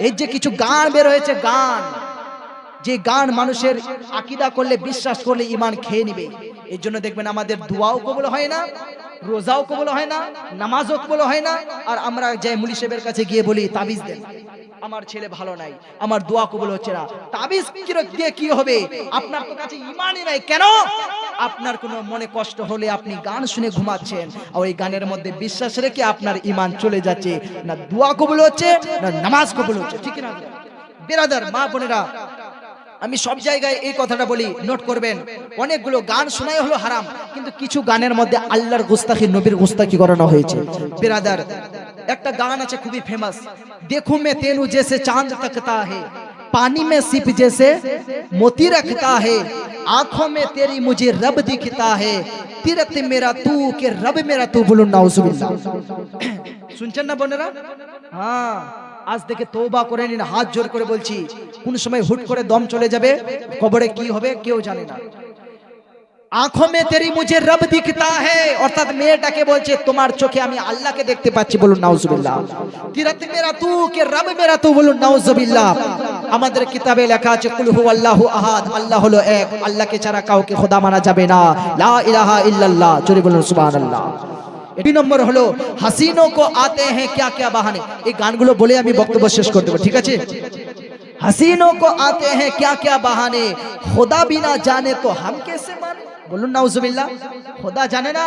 এই যে কিছু গান বের হয়েছে, গান, যে গান মানুষের আকীদা করলে, বিশ্বাস করলে ঈমান খেয়ে নেবে। এই জন্য দেখবেন আমাদের দোয়াও কবুল হয় না, রোজাও কবুল হয় না, নামাজও কবুল হয় না। আর আমরা যে মুলি সাহেবের কাছে গিয়ে বলি তাবিজ দেন, আমার ছেলে ভালো নাই, আমার দোয়া কবুল হচ্ছে না। তাবিজ দিয়ে কি হবে? আপনার তো কাছে ঈমানই নাই। কেন? আপনার কোনো মনে কষ্ট হলে আপনি গান শুনে ঘুমাচ্ছেন, আর ওই গানের মধ্যে বিশ্বাস রেখে আপনার ঈমান চলে যাচ্ছে। না দোয়া কবুল হচ্ছে, না নামাজ কবুল হচ্ছে। ঠিক না বিরাদার, মা বোনেরা, আমি সব জায়গায় এই কথাটা বলি, নোট করবেন। অনেকগুলো গান শোনাই হলো হারাম, কিন্তু কিছু গানের মধ্যে আল্লাহর গুস্তাখি, নবীর গুস্তাখি করানো হয়েছে। বিরাদার, একটা গান আছে খুবই ফেমাস, দেখো মে তেনু জেসে চাঁদ তকতা হে, पानी में सिप जैसे मोती रखता है, आंखों में तेरी मुझे रब दिखता है, तीरथ मेरा तू के रब मेरा तू। बोलो नाउजुबिल्लाह। শুনছেন না বোনেরা? হ্যাঁ, আজ থেকে তওবা করে নিন, হাত জোর করে বলছি। কোন সময় হুট করে দম চলে যাবে, কবরে কি হবে কেউ জানে না। आंखों में तेरी मुझे रब दिखता है, অর্থাৎ মেয়েটাকে বলছে তোমার চোখে আমি আল্লাহকে দেখতে পাচ্ছি। বলুন নাউজুবিল্লাহ। তিরাত মেরা তু কে রব মেরা তু। বলুন নাউজুবিল্লাহ। আমাদের কিতাবে লেখা আছে কুল হুয়াল্লাহু আহাদ, আল্লাহ হলো এক, আল্লাহকে ছাড়া কাউকে খোদা মানা যাবে না। লা ইলাহা ইল্লাল্লাহ। জোরে বলুন সুবহানাল্লাহ। দুই নম্বর হলো হাসিনো কো আতে হ্যাঁ ক্যা ক্যা বাহানে। এই গানগুলো বলে আমি বক্তব্য শেষ করে দেব, ঠিক আছে? हसीनों को आते हैं क्या क्या बहाने, खुदा भी ना जाने तो हम कैसे माने। बोलून नाउजुबिल्लाह। खुदा जाने ना,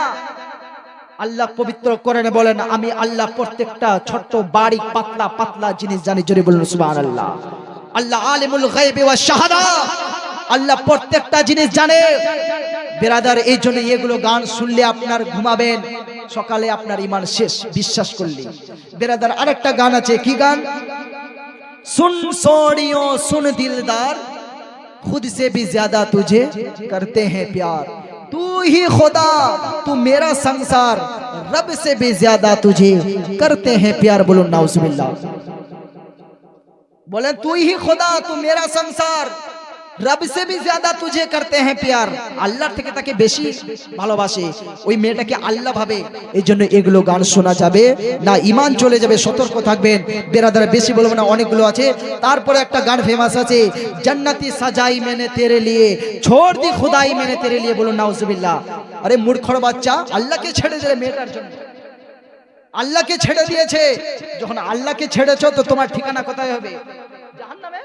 আল্লাহ পবিত্র কোরআনে বলেন আমি আল্লাহ প্রত্যেকটা ছোট বাড়ি পাতলা পাতলা জিনিস জানি। জোরে বলুন সুবহানাল্লাহ। আল্লাহ আলিমুল গায়বি ওয়াশ শাহাদা, আল্লাহ প্রত্যেকটা জিনিস জানে। বিরাদার, এই জন্য এগুলো গান শুনলে আপনার ঘুমাবেন, সকালে আপনার ঈমান শেষ বিশ্বাস করলে। বিরাদার, আরেকটা গান আছে, কি গান? सुन सोड़ियों सुन दिलदार, खुद से भी ज्यादा तुझे करते हैं प्यार, तू ही खुदा तू मेरा संसार, रब से भी ज्यादा तुझे करते हैं प्यार। बोलो नाउजुबिल्लाह। बोले तू ही खुदा तू मेरा संसार, रब से भी ज्यादा तुझे करते हैं प्यार। আল্লাহর থেকে তাকে বেশি ভালোবাসে, ওই মেয়েটাকে আল্লাহ ভাবে। এই জন্য এগুলো গান শোনা যাবে না, ঈমান চলে যাবে। সতর্ক থাকবেন বেরাদার, বেশি বলবো না, অনেকগুলো আছে। তারপরে একটা গান ফেমাস আছে, জান্নাতি সাজাই मैंने तेरे लिए, छोड़ दी खुदाई मैंने तेरे लिए। বলুন নাউজুবিল্লাহ। আরে মূর্খর বাচ্চা, আল্লাহকে ছেড়ে দিলে মেয়েটার জন্য, আল্লাহকে ছেড়ে দিয়েছে। যখন আল্লাহকে ছেড়েছো তো তোমার ঠিকানা কোথায় হবে? জাহান্নামে।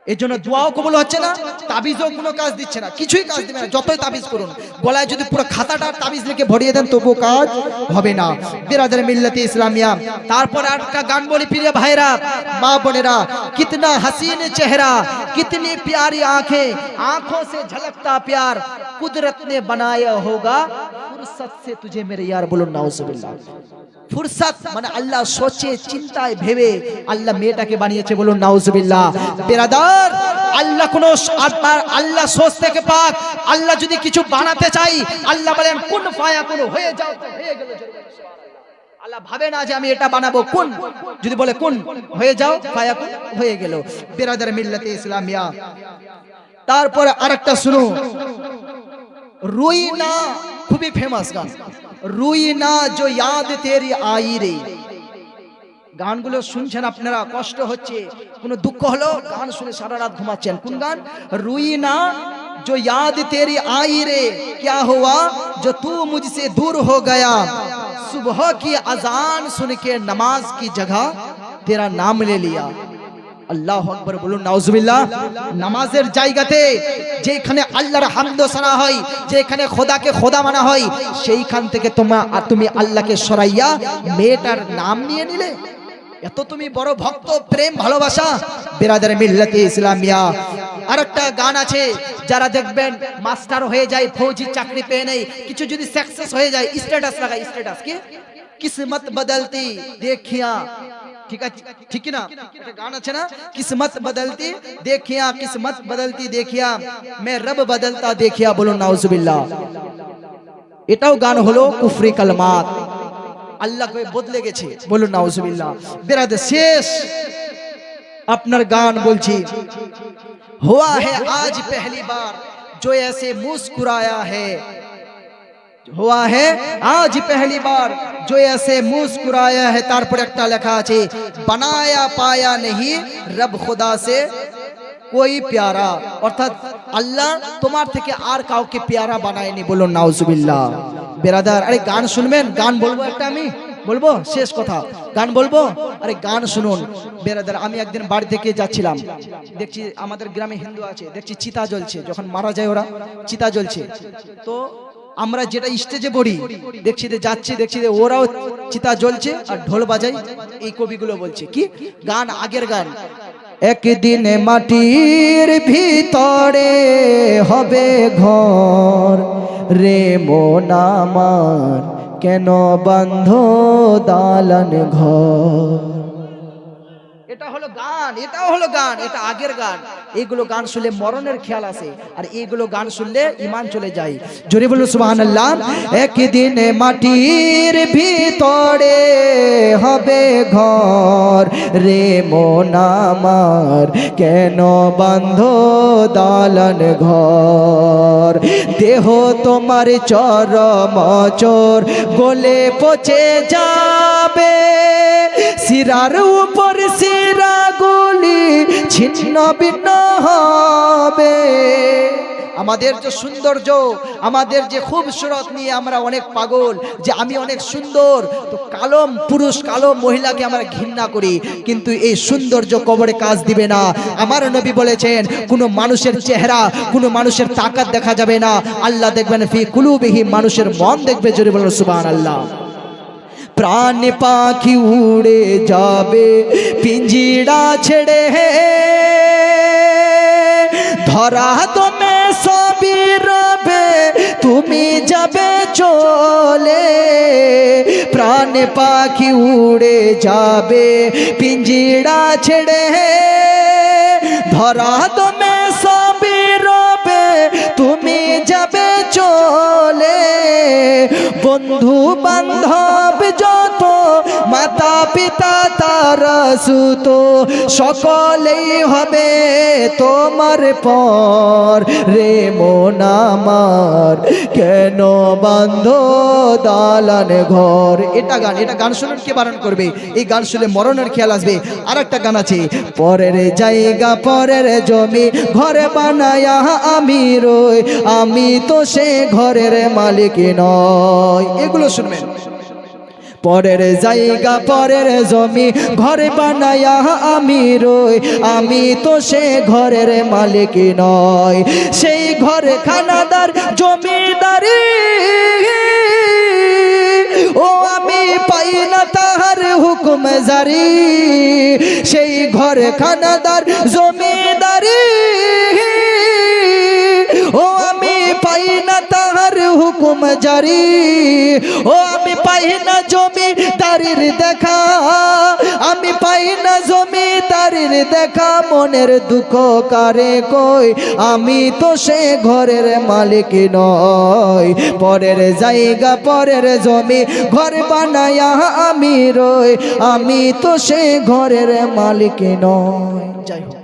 এই জন্য দোয়াও কবুল হচ্ছে না, তাবিজও কোনো কাজ দিচ্ছে না, কিছুই কাজ দিবে না। যতই তাবিজ করুন, গলায় যদি পুরো খাতাটা তাবিজ লিখে ভরিয়ে দেন তবুও কাজ হবে না। বিরাদার মিল্লাতে ইসলামিয়া। তারপর একটা গান বলি প্রিয় ভাইরা, মা বোনেরা, কিতনা হাসিন চেহারা, कितनी प्यारी आंखें, आंखों से झलकता प्यार, कुदरत ने बनाया होगा फुर्सत से तुझे मेरे यार। बोलो नाउजुबिल्लाह। ফুরসাত মানে আল্লাহ সোচে চিন্তায় ভেবে আল্লাহ মেয়েটাকে বানিয়েছে। বলুন নাউজুবিল্লাহ। বিরাদার, আল্লাহ কোন আল্লাহ সোচ থেকে পাক। আল্লাহ যদি কিছু বানাতে চাই, আল্লাহ বলেন কুন ফায়াকুন, হয়ে যাও তো হয়ে গেল। আল্লাহ ভাবে না যে আমি এটা বানাবো, কুন যদি বলে কুন হয়ে যাও, ফায়াকুন হয়ে গেল। বিরাদার মিল্লাতে ইসলামিয়া। তারপর আরেকটা শুনো, রুইনা, খুবই ফেমাস গান, রুইনা जो याद तेरी आई रे। গানগুলো শুনছেন আপনারা, কষ্ট হচ্ছে, কোনো দুঃখ হলো গান শুনে সারা রাত ঘুমাচ্ছেন। কোন গান? রুইনা जो याद तेरी आई रे, क्या हुआ जो तू मुझसे दूर हो गया, सुबह की अजान सुन के नमाज की जगह तेरा नाम ले लिया। আল্লাহু আকবার। বলুন নাউজুবিল্লাহ। নামাজের জায়গাতে যেখানে আল্লাহর হামদ সানা হয়, যেখানে খোদাকে খোদা মানা হয়, সেইখান থেকে তুমি আল্লাহকে সরাইয়া মেয়েটার নাম নিয়ে নিলে। এত তুমি বড় ভক্ত, প্রেম ভালোবাসা। বিরাদার মিল্লাতে ইসলামিয়া। আরেকটা গান আছে, যারা দেখবেন মাস্টার হয়ে যায়, ফৌজি চাকরি পেয়ে নেই, কিছু যদি সাকসেস হয়ে যায়, স্ট্যাটাস লাগায়। স্ট্যাটাস কি? কিসমত বদলতি দেখিয়া। ঠিক আছে, ঠিক না? একটা গান আছে না, কিসমত বদলতি দেখিয়া, কিসমত বদলতি দেখিয়া, मैं रब बदलता देखिया। বলুন নাউজুবিল্লাহ। এটাও গান হলো কুফরি কালমাত, আল্লাহকে বদলে গেছে। বলুন নাউজুবিল্লাহ। বিরাদার, শেষ আপনার গান বলছি, हुआ है आज पहली बार जो ऐसे मुस्कुराया है, हुआ है आज पहली बार जो ऐसे मुस्कुराया है। তারপর একটা লেখা আছে बनाया पाया नहीं रब खुदा से कोई प्यारा, অর্থাৎ আল্লাহ তোমার থেকে আর কাউকে প্যারা বানায়নি। বলুন নাউজুবিল্লাহ। বেরাদার, আরে গান শুনবেন? গান বলবো একটা, আমি বলবো শেষ কথা, গান বলবো। আরে গান শুনুন বেরাদার। আমি একদিন বাড়ি থেকে যাচ্ছিলাম, দেখছি আমাদের গ্রামে হিন্দু আছে, দেখছি চিতা জ্বলছে, যখন মারা যায় ওরা চিতা জ্বলছে। তো আমরা যেটা স্টেজে পড়ি দেখছি যে যাচ্ছি, দেখছি যে ওরাও চিতা জ্বলছে আর ঢোল বাজাই। এই কবিগুলো বলছে কি গান, আগের গান, একদিন মাটির ভিতরে হবে ঘর রে মন আমার, কেন বান্ধ দালান ঘর। এটা হলো গান, এটাও হলো গান, এটা আগের গান। এইগুলো গান শুনলে মরণের খেয়াল আসে, আর এইগুলো গান শুনলে ঈমান চলে যায়। জোরে বলুন সুবহানাল্লাহ। একদিন মাটির ভিতরে হবে ঘর রে মন আমার, কেন বান্ধ দালান ঘর। দেহ তোমার চরমচর গলে পচে যাবে, শিরার উপর শিরাগুলি ছিন্ন ভিন্ন হবে। আমাদের যে সৌন্দর্য, আমাদের যে খুবসুরত নিয়ে আমরা অনেক পাগল, যে আমি অনেক সুন্দর, তো কালো পুরুষ কালো মহিলাকে আমরা ঘৃণা করি, কিন্তু এই সৌন্দর্য কবরে কাজ দিবে না। আমার নবী বলেছেন কোনো মানুষের চেহারা, কোনো মানুষের তাকাত দেখা যাবে না, আল্লাহ দেখবেন ফি কুলুবিহিম, মানুষের মন দেখবে। জোরে বলুন সুবহানাল্লাহ। প্রাণ পাখি উড়ে যাবে পিঞ্জিরা ছেড়ে, ধরা তুমি সবই রবে, তুমি যাবে চলে। প্রাণ পাখি উড়ে যাবে পিঞ্জিরা ছেড়ে, ধরা তুমি সবই রবে, তুমি যাবে চলে। বন্ধু বান্ধব যত, মাতা পিতা তারা সুত, সকলেই হবে তোমার পর রে মন আমার, কেন বান্ধ দালান ঘর। এটা গান, এটা গান শুনুন, কে বারণ করবে? এই গান শুনলে মরণের খেয়াল আসবে। আর একটা গান আছে, পরের জায়গা পরের জমি ঘরে বানায়া আমি রই, আমি তো সে ঘরের মালিক নয়। এগুলো শুনবেন। পরের জায়গা পরের জমি ঘরে বানায়া আমি রই, আমি তো সে ঘরের মালিক নয়। সেই ঘরে খানাদার জমিদারি, ও আমি পাই না তাহার হুকুম জারি। সেই ঘরে খানাদার জমিদারি, ও আমি পাই না তাহার হুকুম জারি। ও আমি পাই না জমিদারির দেখা, আমি পাই না জমিদারির দেখা, মনের দুঃখ কারে কই, আমি তো সে ঘরের মালিক নয়। পরের জায়গা পরের জমি ঘর বানায়া আমি রই, আমি তো সে ঘরের মালিক নয়। যাই হোক।